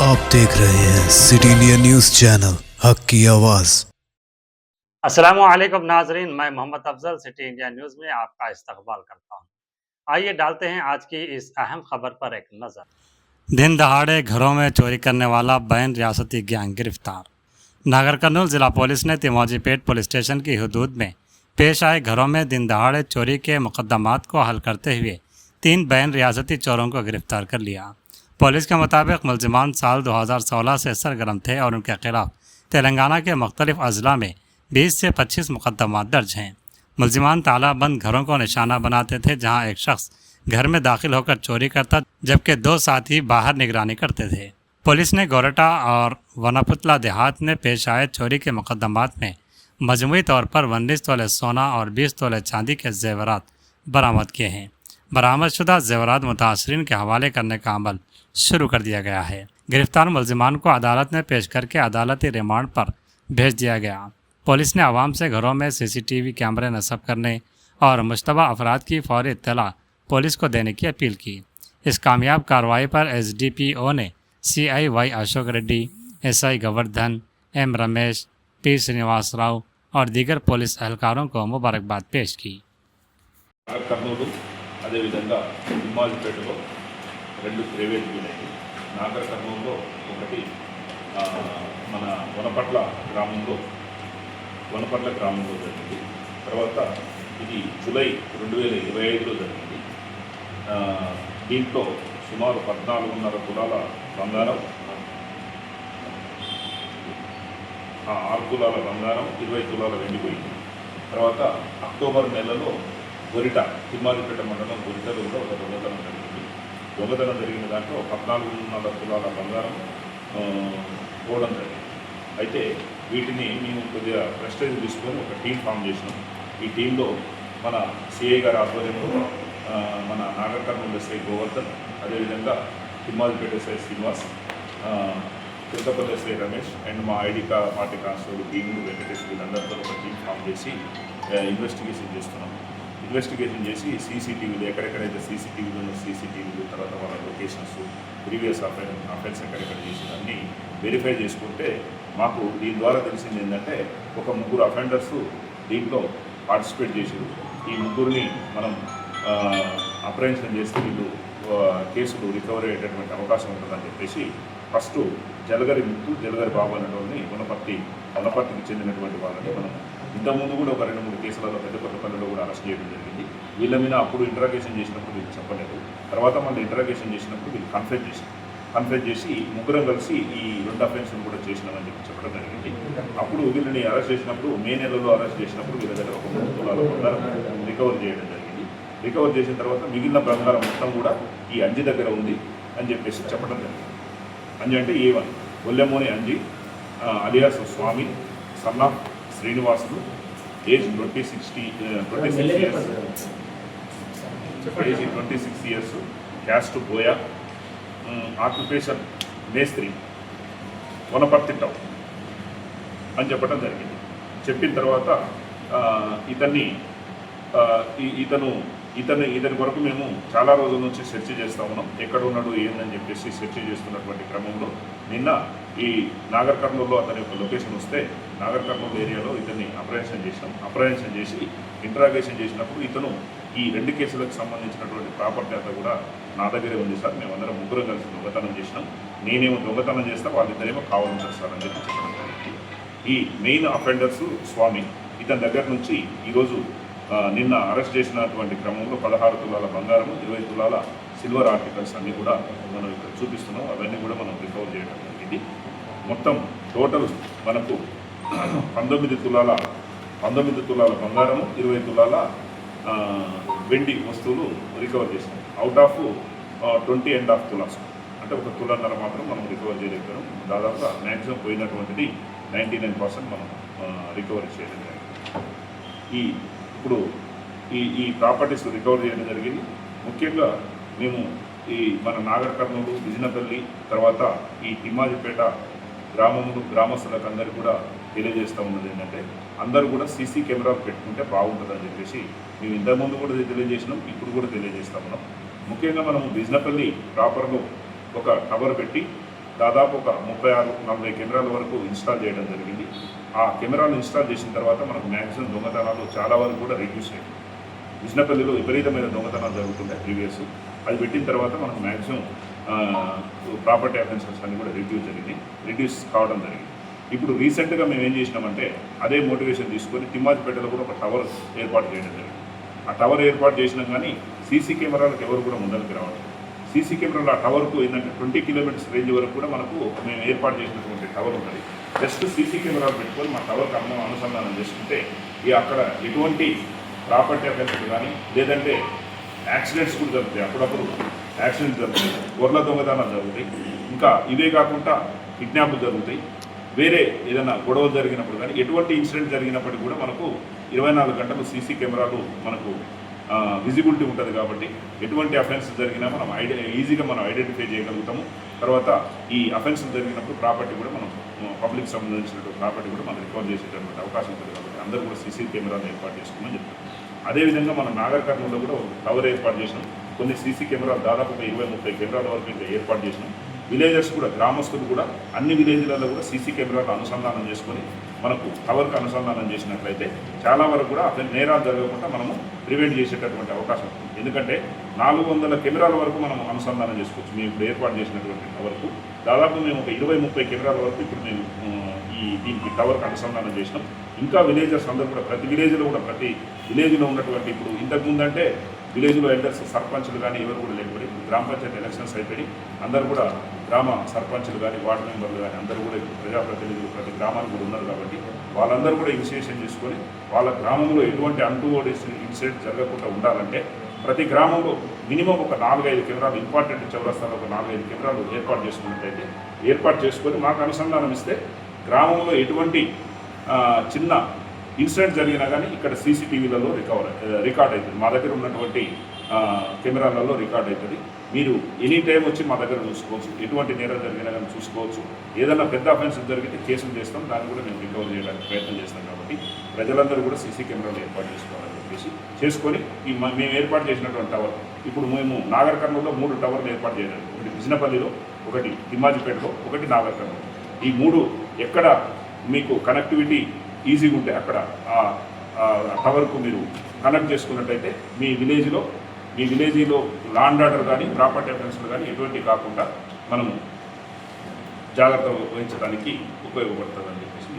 आप देख रहे हैं सिटी इंडिया न्यूज चैनल हक की आवाज। अस्सलामुअलैकुम नाजरीन, मैं Mohammad Afzal City India News में आपका इस्तकबाल करता हूं। आइए डालते हैं आज की इस अहम खबर पर एक नज़र। दिन दहाड़े घरों में चोरी करने वाला बैन रियासती गैंग गिरफ्तार। नागर कर्नूल जिला पुलिस ने तिमोजीपेट पुलिस स्टेशन की हदूद में पेश आए घरों में दिन दहाड़े चोरी के मुकदमात को हल करते हुए 3 बैन रियासती चोरों को गिरफ्तार कर लिया। पुलिस के मुताबिक मुलजिमान साल 2016 से सरगर्म थे और उनके खिलाफ तेलंगाना के मुख्तलिफ अजला में 20 से 25 मुकदमात दर्ज हैं। मुलजिमान तालाबंद घरों को निशाना बनाते थे, जहां एक शख्स घर में दाखिल होकर चोरी करता जबकि 2 साथी बाहर निगरानी करते थे। पुलिस ने गोरटा और वनापुतला देहात में पेश आए चोरी के मुकदमात में मजमूई तौर पर 19 तोले सोना और 20 तोले चांदी के जेवरात बरामद किए हैं। बरामदशुदा जेवरात मुतासरीन के हवाले करने का अमल शुरू कर दिया गया है। गिरफ्तार मुलजिमान को अदालत में पेश करके अदालती रिमांड पर भेज दिया गया। पुलिस ने आवाम से घरों में CCTV कैमरे नस्ब करने और मुश्तबा अफराद की फौरी इत्तला पुलिस को देने की अपील की। इस कामयाब कार्रवाई पर SDPO ने CI Ashok Reddy, SI Govardhan, M Ramesh, P Srinivas Rao और दीगर पुलिस एहलकारों को मुबारकबाद पेश की। కర్నూలు అదేవిధంగా తిమ్మాజిపేటలో 2 ప్రైవేట్ ఉన్నాయి. నాగర్ కర్నూలులో ఒకటి మన వనపట్ల గ్రామంలో జరిగింది. తర్వాత ఇది జూలై 2025లో జరిగింది. దీంట్లో సుమారు 14.5 తులాల బంగారం, 6 తులాల బంగారం, 20 తులాల వెండి పోయింది. తర్వాత అక్టోబర్ నెలలో గొరిట, తిమ్మాజిపేట మండలం గొరిటలో కూడా ఒక దొంగతనం జరిగింది. దొంగతనం జరిగిన దాంట్లో 14.5 తులాల బంగారం పోవడం జరిగింది. అయితే వీటిని మేము కొద్దిగా ప్రెస్టేజ్ తీసుకొని ఒక టీం ఫామ్ చేసినాం. ఈ టీంలో మన సిఐ గారి ఆధ్వర్యంలో మన నాగర్ కర్నూలు ఎస్ఐ గోవర్ధన్, అదేవిధంగా Thimmajipet SI Srinivas, Tirupati SI Ramesh and మా ID party constable Bheemudu Venkatesh వీళ్ళందరితో ఒక టీం ఫామ్ చేసి ఇన్వెస్టిగేషన్ చేస్తున్నాం. ఇన్వెస్టిగేషన్ చేసి CCTVలు ఎక్కడెక్కడైతే CCTVలు ఉన్న CCTVలు, తర్వాత వాళ్ళ లొకేషన్స్, ప్రీవియస్ అఫెన్స్ ఎక్కడెక్కడ చేసిందన్నీ వెరిఫై చేసుకుంటే మాకు దీని ద్వారా తెలిసింది ఏంటంటే ఒక 3 అఫెండర్స్ దీంట్లో పార్టిసిపేట్ చేసారు. ఈ 3ని మనం అప్రహెన్షన్ చేస్తే వీళ్ళు కేసులు రికవరీ అయ్యేటటువంటి అవకాశం ఉంటుందని చెప్పేసి ఫస్ట్ జలగరి ముత్తు, జలగరి బాబు అనేటువంటి వనపర్తికి చెందినటువంటి వాళ్ళని మనం ఇంతకుముందు కూడా ఒక 2-3 కేసులలో పెద్దపల్లిలో కూడా అరెస్ట్ చేయడం జరిగింది. వీళ్ళ మీద అప్పుడు ఇంటరాగేషన్ చేసినప్పుడు వీళ్ళు చెప్పలేదు. తర్వాత మళ్ళీ ఇంటరాగేషన్ చేసినప్పుడు వీళ్ళు కన్ఫెస్ చేసి ముగ్గురం కలిసి ఈ 2 అఫెన్స్లు కూడా చేసినామని చెప్పడం జరిగింది. అప్పుడు వీళ్ళని అరెస్ట్ చేసినప్పుడు మే నెలలో అరెస్ట్ చేసినప్పుడు వీళ్ళ దగ్గర ఒక 3 తులాల బంగారం రికవర్ చేయడం జరిగింది. రికవర్ చేసిన తర్వాత మిగిలిన బంగారం మొత్తం కూడా ఈ అంజి దగ్గర ఉంది అని చెప్పేసి చెప్పడం జరిగింది. అంజి అంటే A1 Ollemoni Anji alias Swamy, son of Srinivasulu, age 26 years, caste Boya, occupation మేస్త్రి, వనపర్తి టౌన్ అని చెప్పడం జరిగింది. చెప్పిన తర్వాత ఇతని కొరకు మేము చాలా రోజుల నుంచి సెర్చ్ చేస్తూ ఉన్నాం. ఎక్కడ ఉన్నాడు ఏందని చెప్పేసి సెర్చ్ చేస్తున్నటువంటి క్రమంలో నిన్న ఈ నాగర్ కర్నూలులో అతని యొక్క లొకేషన్ వస్తే నాగర్ కర్నూలు ఏరియాలో ఇతన్ని అప్రహెన్షన్ చేసి ఇంటరాగేషన్ చేసినప్పుడు ఇతను ఈ 2 కేసులకు సంబంధించినటువంటి ప్రాపర్టీ అంతా కూడా నా దగ్గరే ఉంది సార్, మేమందరం 3 కలిసి దొంగతనం చేసినాం, నేనేమో దొంగతనం చేస్తా, వాళ్ళిద్దరేమో కావాలంటారు సార్ అని చెప్పి చెప్పడం జరిగింది. ఈ మెయిన్ అఫెండర్స్ స్వామి, ఇతని దగ్గర నుంచి ఈరోజు నిన్న అరెస్ట్ చేసినటువంటి క్రమంలో 16 తులాల బంగారం, 20 తులాల సిల్వర్ ఆర్టికల్స్ అన్నీ కూడా మనం ఇక్కడ చూపిస్తున్నాం. అవన్నీ కూడా మనం రికవర్ చేయడం జరిగింది. మొత్తం టోటల్ మనకు 19 తులాల బంగారము, 20 తులాల వెండి వస్తువులు రికవర్ చేసినాం. అవుట్ ఆఫ్ 20.5 తులాస్ అంటే 1 తులాన్నర మాత్రం మనం రికవర్ చేయలేకపోయాం. దాదాపుగా మ్యాక్సిమం పోయినటువంటిది 99% మనం రికవరీ చేయడం జరిగింది. ఇప్పుడు ఈ ప్రాపర్టీస్ రికవర్ చేయడం జరిగింది. ముఖ్యంగా మేము ఈ మన నాగర్ కర్నూలు, బిజినపల్లి, తర్వాత ఈ తిమ్మాజిపేట గ్రామస్తులకు అందరికీ కూడా తెలియజేస్తూ ఉన్నది ఏంటంటే అందరూ కూడా CC కెమెరాలు పెట్టుకుంటే బాగుంటుందని చెప్పేసి మేము ఇంతకుముందు కూడా తెలియజేసినాం, ఇప్పుడు కూడా తెలియజేస్తా ఉన్నాం. ముఖ్యంగా మనము బిజినపల్లి ప్రాపర్లో ఒక టవర్ పెట్టి దాదాపు ఒక 36-40 కెమెరాల వరకు ఇన్స్టాల్ చేయడం జరిగింది. ఆ కెమెరాలు ఇన్స్టాల్ చేసిన తర్వాత మనకు మ్యాక్సిమం దొంగతనాలు చాలా వరకు కూడా రెడ్యూస్ అయ్యాయి. విజనపల్లిలో విపరీతమైన దొంగతనాలు జరుగుతుంటాయి ప్రీవియస్. అది పెట్టిన తర్వాత మనకు మ్యాక్సిమం ప్రాపర్టీ అఫెన్సెస్ అన్ని కూడా రిడ్యూస్ కావడం జరిగింది. ఇప్పుడు రీసెంట్గా మేము ఏం చేసినామంటే అదే మోటివేషన్ తీసుకొని తిమ్మాజిపేటలో కూడా ఒక టవర్ ఏర్పాటు చేయడం జరిగింది. ఆ టవర్ ఏర్పాటు చేసినాం కానీ సీసీ కెమెరాలకు ఎవరు కూడా ముందరికి రావట్లేదు. సీసీ కెమెరాలు ఆ టవర్కు ఏంటంటే 20 కిలోమీటర్స్ రేంజ్ వరకు కూడా మనకు మేము ఏర్పాటు చేసినటువంటి టవర్ ఉన్నది. జస్ట్ సీసీ కెమెరాలు పెట్టుకొని మా టవర్కి అనుసంధానం చేసుకుంటే అక్కడ ఎటువంటి ప్రాపర్టీ అఫెన్సెస్ కానీ లేదంటే యాక్సిడెంట్స్ కూడా జరుగుతాయి. అప్పుడప్పుడు యాక్సిడెంట్స్ జరుగుతాయి, గొర్రెల దొంగతనాలు జరుగుతాయి, ఇంకా ఇవే కాకుండా కిడ్నాప్లు జరుగుతాయి. వేరే ఏదైనా గొడవ జరిగినప్పుడు కానీ ఎటువంటి ఇన్సిడెంట్ జరిగినప్పటికీ కూడా మనకు 24 గంటలు సీసీ కెమెరాలు మనకు విజిబిలిటీ ఉంటుంది. కాబట్టి ఎటువంటి అఫెన్స్ జరిగినా మనం ఈజీగా మనం ఐడెంటిఫై చేయగలుగుతాము. తర్వాత ఈ అఫెన్స్ జరిగినప్పుడు ప్రాపర్టీ కూడా మనం పబ్లిక్ సంబంధించినటువంటి ప్రాపర్టీ కూడా మనం రికవర్ చేసేటటువంటి అవకాశం ఉంటుంది. కాబట్టి అందరూ కూడా సీసీ కెమెరాలు ఏర్పాటు చేసుకోమని చెప్తాం. అదేవిధంగా మనం నాగర్ కర్నూలులో కూడా టవర్ ఏర్పాటు చేసినాం. కొన్ని సీసీ కెమెరాలు దాదాపు 20-30 కెమెరాల వరకు ఇంకా ఏర్పాటు చేసినాం. విలేజర్స్ కూడా గ్రామస్తులు కూడా అన్ని విలేజ్లలో కూడా సీసీ కెమెరాలు అనుసంధానం చేసుకొని మనకు టవర్కి అనుసంధానం చేసినట్లయితే చాలా వరకు కూడా నేరాలు జరగకుండా మనము ప్రివెంట్ చేసేటటువంటి అవకాశం ఉంటుంది. ఎందుకంటే 400 కెమెరాల వరకు మనం అనుసంధానం చేసుకోవచ్చు. మేము ఇప్పుడు ఏర్పాటు చేసినటువంటి టవర్కు దాదాపు మేము ఒక 20-30 కెమెరాల వరకు ఇప్పుడు మేము దీనికి టవర్కి అనుసంధానం చేసినాం. ఇంకా విలేజర్స్ అందరూ కూడా ప్రతి విలేజ్లో ఉన్నటువంటి ఇప్పుడు ఇంతకుముందు అంటే విలేజ్లో ఎల్డర్స్ సర్పంచులు కానీ ఎవరు కూడా లేకపోతే గ్రామ పంచాయతీ ఎలక్షన్స్ అయిపోయి అందరూ కూడా గ్రామ సర్పంచులు కానీ వార్డు మెంబర్లు కానీ అందరూ కూడా ఇప్పుడు ప్రజాప్రతినిధులు ప్రతి గ్రామానికి కూడా ఉన్నారు. కాబట్టి వాళ్ళందరూ కూడా ఇనిషియేషన్ చేసుకొని వాళ్ళ గ్రామంలో ఎటువంటి అన్‌టువర్డ్ ఇన్సిడెంట్ జరగకుండా ఉండాలంటే ప్రతి గ్రామంలో మినిమం ఒక 4-5 కెమెరాలు ఇంపార్టెంట్ చౌరస్తాలో ఒక 4-5 కెమెరాలు ఏర్పాటు చేసుకొని మాకు అనుసంధానం ఇస్తే గ్రామంలో ఎటువంటి చిన్న ఇన్సిడెంట్ జరిగినా కానీ ఇక్కడ సీసీటీవీలలో రికార్డ్ అవుతుంది. మా దగ్గర ఉన్నటువంటి కెమెరాలలో రికార్డ్ అవుతుంది. మీరు ఎనీ టైం వచ్చి మా దగ్గర చూసుకోవచ్చు. ఎటువంటి నేరం జరిగినా కానీ చూసుకోవచ్చు. ఏదైనా పెద్ద అఫెన్స్ జరిగితే కేసులు చేస్తాం, దాన్ని కూడా మేము రికవర్ చేయడానికి ప్రయత్నం చేస్తాం. కాబట్టి ప్రజలందరూ కూడా సీసీ కెమెరాలు ఏర్పాటు చేసుకోవాలని చెప్పేసి చేసుకొని మేము ఏర్పాటు చేసినటువంటి టవర్ ఇప్పుడు మేము నాగర్ కర్నూలులో 3 టవర్లు ఏర్పాటు చేయడం. ఒకటి విజనపల్లిలో, ఒకటి తిమ్మాజిపేటలో, ఒకటి నాగర్ కర్నూలు. ఈ 3 ఎక్కడ మీకు కనెక్టివిటీ ఈజీగా ఉంటే అక్కడ టవర్కు మీరు కనెక్ట్ చేసుకున్నట్టయితే మీ విలేజ్లో లా అండ్ ఆర్డర్ కానీ ప్రాపర్టీ అఫెన్స్లు కానీ ఎటువంటి కాకుండా మనము జాగ్రత్త వహించడానికి ఉపయోగపడుతుందని చెప్పేసి